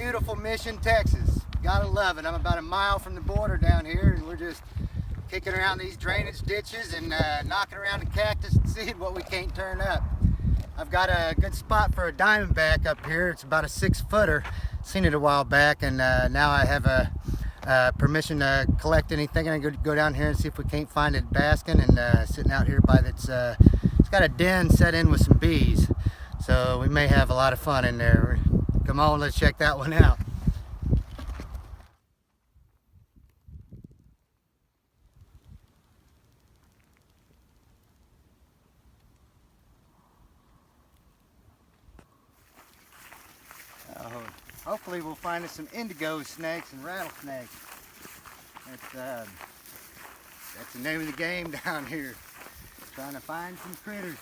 beautiful Mission, Texas. Gotta love it. I'm about a mile from the border down here, and we're just kicking around these drainage ditches and knocking around the cactus and seeing what we can't turn up. I've got a good spot for a diamondback up here. It's about a 6-footer. Seen it a while back, and now I have a permission to collect anything. I'm gonna go down here and see if we can't find it basking and sitting out here by that's. It's got a den set in with some bees, so we may have a lot of fun in there. Come on, let's check that one out. Hopefully we'll find us some indigo snakes and rattlesnakes. That's the name of the game down here. Trying to find some critters.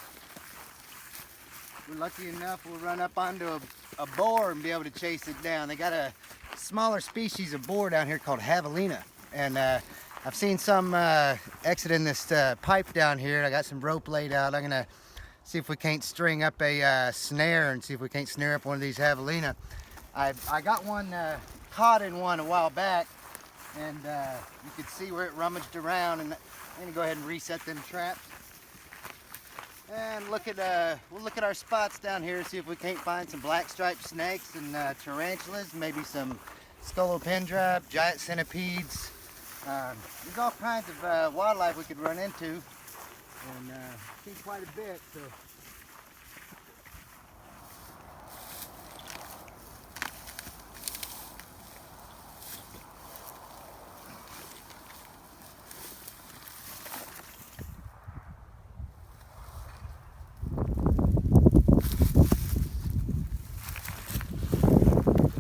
If we're lucky enough, we'll run up onto a boar and be able to chase it down. They got a smaller species of boar down here called javelina. And I've seen some exiting this pipe down here. I got some rope laid out. I'm gonna see if we can't string up a snare and see if we can't snare up one of these javelina. I got one caught in one a while back, and you could see where it rummaged around. And I'm gonna go ahead and reset them traps and we'll look at our spots down here, see if we can't find some black striped snakes and tarantulas, maybe some scolopendra, giant centipedes. There's all kinds of wildlife we could run into, and see quite a bit. So.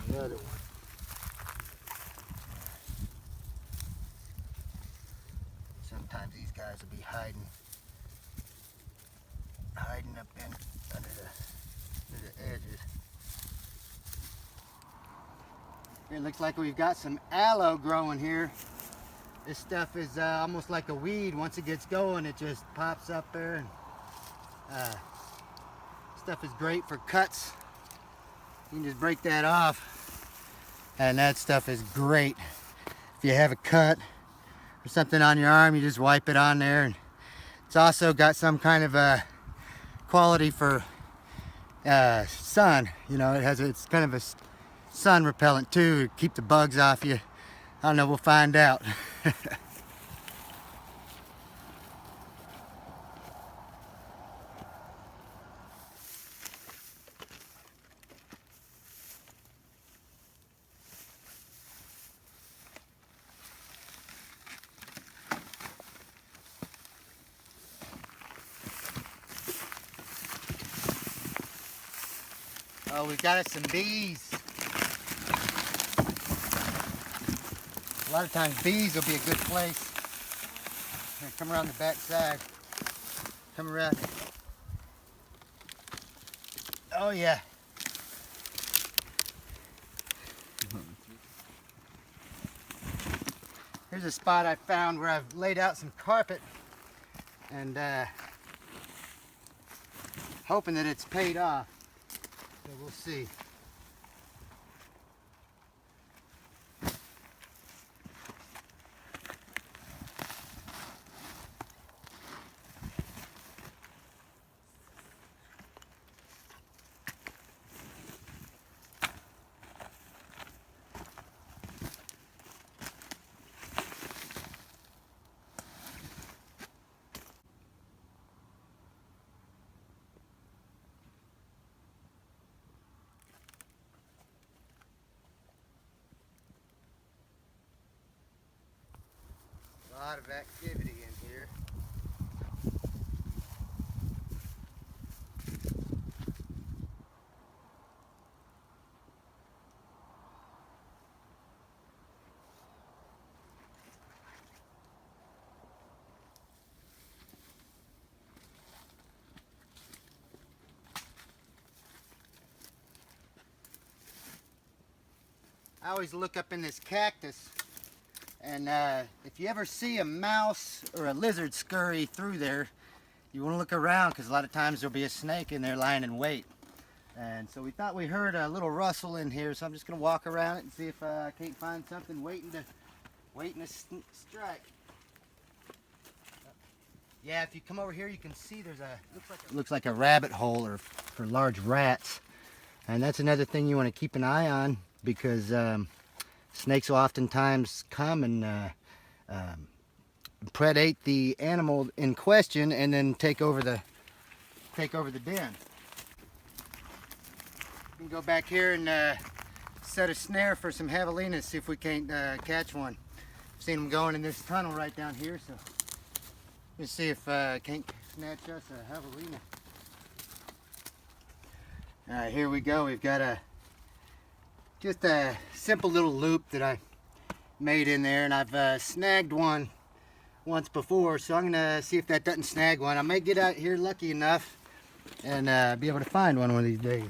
Another one. Sometimes these guys will be hiding up under the edges. It looks like we've got some aloe growing here. This stuff is almost like a weed. Once it gets going, it just pops up there. And stuff is great for cuts. You can just break that off, and that stuff is great. If you have a cut or something on your arm, you just wipe it on there. And it's also got some kind of a quality for sun. You know, it's kind of a sun repellent too, to keep the bugs off you. I don't know, we'll find out. Oh, we've got us some bees. A lot of times bees will be a good place. Here, come around the back side. Come around. Oh yeah. Here's a spot I found where I've laid out some carpet, and hoping that it's paid off. So we'll see. A lot of activity in here. I always look up in this cactus. And if you ever see a mouse or a lizard scurry through there, you want to look around, because a lot of times there'll be a snake in there lying in wait. And so we thought we heard a little rustle in here, so I'm just gonna walk around it and see if I can't find something waiting to strike. Yeah, if you come over here, you can see there's looks like a rabbit hole or for large rats. And that's another thing you want to keep an eye on, because snakes will oftentimes come and predate the animal in question and then take over the den. We can go back here and set a snare for some javelinas, see if we can't catch one. I've seen them going in this tunnel right down here, so let's see if can't snatch us a javelina. All right, here we go. We've got just a simple little loop that I made in there, and I've snagged one once before, so I'm gonna see if that doesn't snag one. I may get out here lucky enough and be able to find one of these days.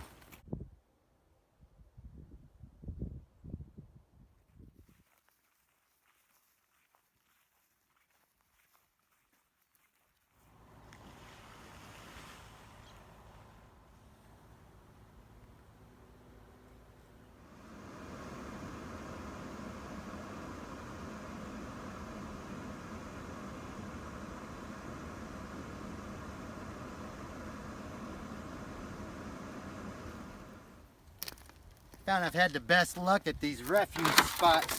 Found I've had the best luck at these refuge spots.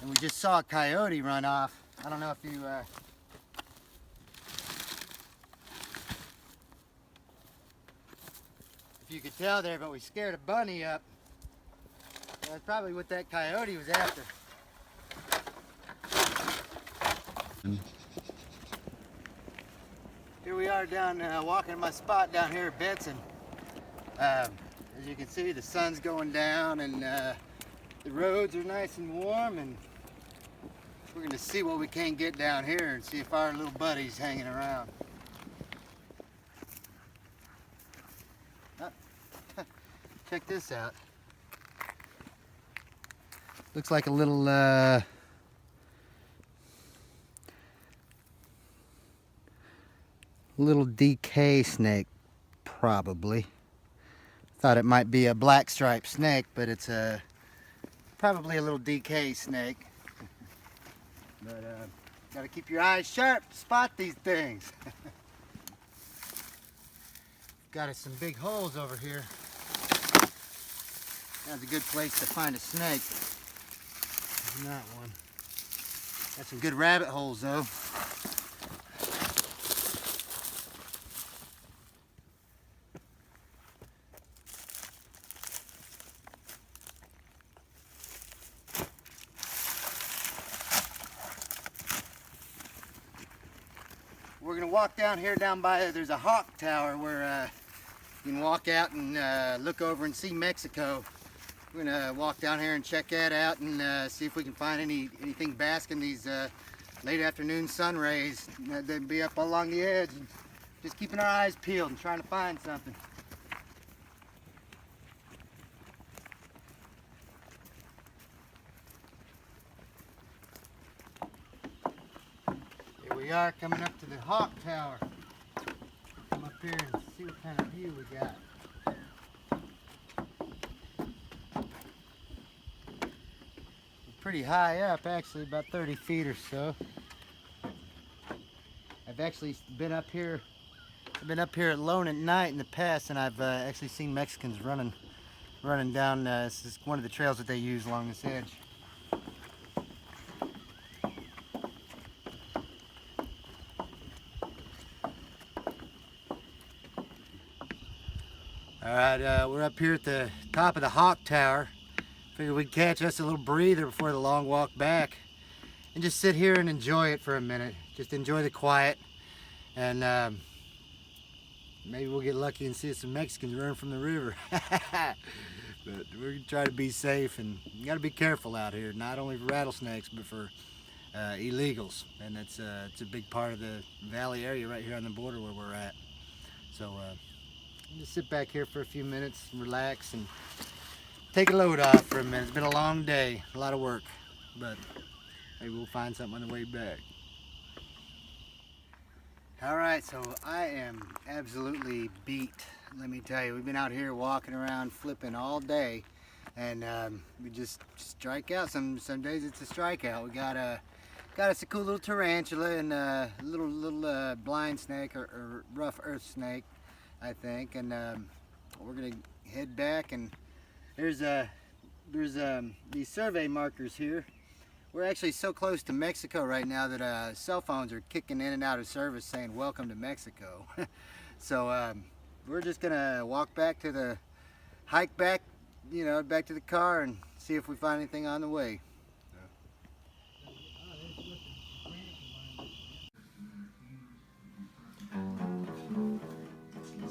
And we just saw a coyote run off. I don't know if you could tell there, but we scared a bunny up. That's probably what that coyote was after. Here we are down walking to my spot down here at Bentsen. As you can see, the sun's going down and the roads are nice and warm, and we're going to see what we can get down here and see if our little buddy's hanging around. Oh, check this out. Looks like a little DK snake, probably. Thought it might be a black striped snake, but it's probably a little DK snake. But gotta keep your eyes sharp to spot these things. Got us some big holes over here. That's a good place to find a snake. Isn't that one? Got some good rabbit holes though. We're gonna walk down here down by, there's a hawk tower where you can walk out and look over and see Mexico. We're gonna walk down here and check that out and see if we can find anything basking these late afternoon sun rays. They'd be up along the edge, and just keeping our eyes peeled and trying to find something. Here we are coming up to the hawk tower. Come up here and see what kind of view we got. Pretty high up, actually, about 30 feet or so. I've actually been up here. I've been up here alone at night in the past, and I've actually seen Mexicans running down. This is one of the trails that they use along this edge. All right, we're up here at the top of the hawk tower. Figured we'd catch us a little breather before the long walk back and just sit here and enjoy it for a minute. Just enjoy the quiet, and maybe we'll get lucky and see some Mexicans run from the river. But we're gonna try to be safe, and you gotta be careful out here, not only for rattlesnakes, but for illegals. And it's a big part of the valley area right here on the border where we're at. So just sit back here for a few minutes and relax and take a load off for a minute. It's been a long day, a lot of work, but Maybe we'll find something on the way back. Alright, so I am absolutely beat. Let me tell you, we've been out here walking around flipping all day, and we just strike out. Some days it's a strikeout. We got us a cool little tarantula and a little blind snake or rough earth snake, I think, and we're gonna head back. And there's these survey markers here. We're actually so close to Mexico right now that cell phones are kicking in and out of service saying welcome to Mexico. So we're just gonna walk back to the hike back, back to the car and see if we find anything on the way.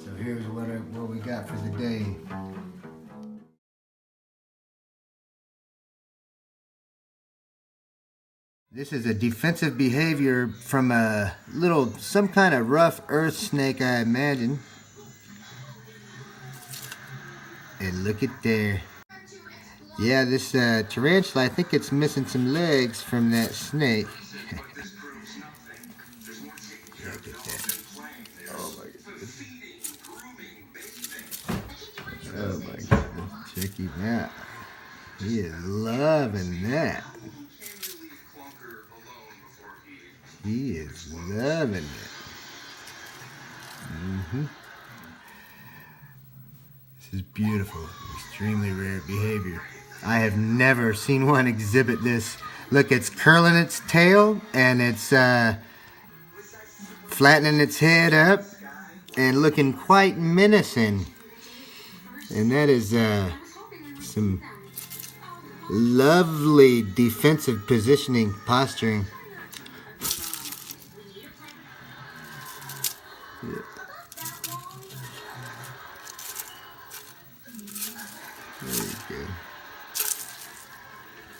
So here's what we got for the day. This is a defensive behavior from some kind of rough earth snake, I imagine. And look at there. Yeah, this tarantula, I think it's missing some legs from that snake. Look at that. Oh my goodness. Oh my goodness. Check him out. He is loving that. He is loving it. This is beautiful. Extremely rare behavior. I have never seen one exhibit this. Look, it's curling its tail and it's flattening its head up and looking quite menacing. And that is some lovely defensive positioning, posturing. Yeah. Very good.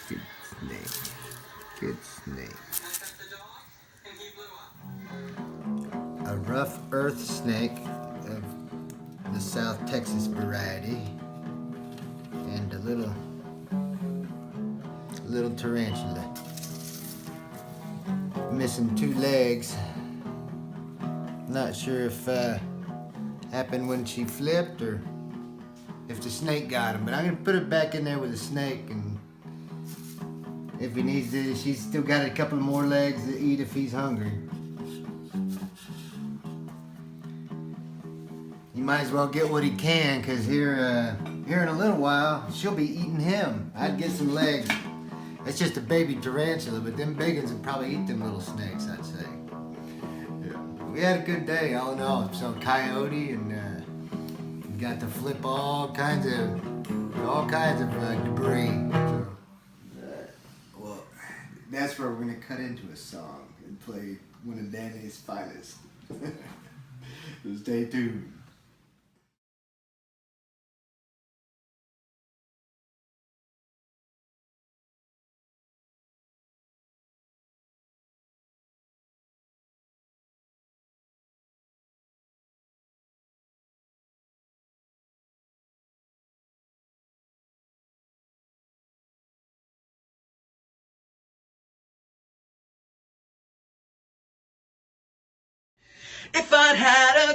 Good snake. Good snake. A rough earth snake of the South Texas variety, and a little tarantula. Missing 2 legs. Not sure if happened when she flipped or if the snake got him, but I'm gonna put it back in there with the snake, and if he needs to, she's still got a couple more legs to eat if he's hungry. You might as well get what he can, because here in a little while, she'll be eating him. I'd get some legs. It's just a baby tarantula, but them big ones would probably eat them little snakes, I'd say. Yeah. We had a good day, all in all. Saw a coyote, and we got to flip all kinds of debris. So, well, that's where we're gonna cut into a song and play one of Danny's finest. So stay tuned. If I'd had a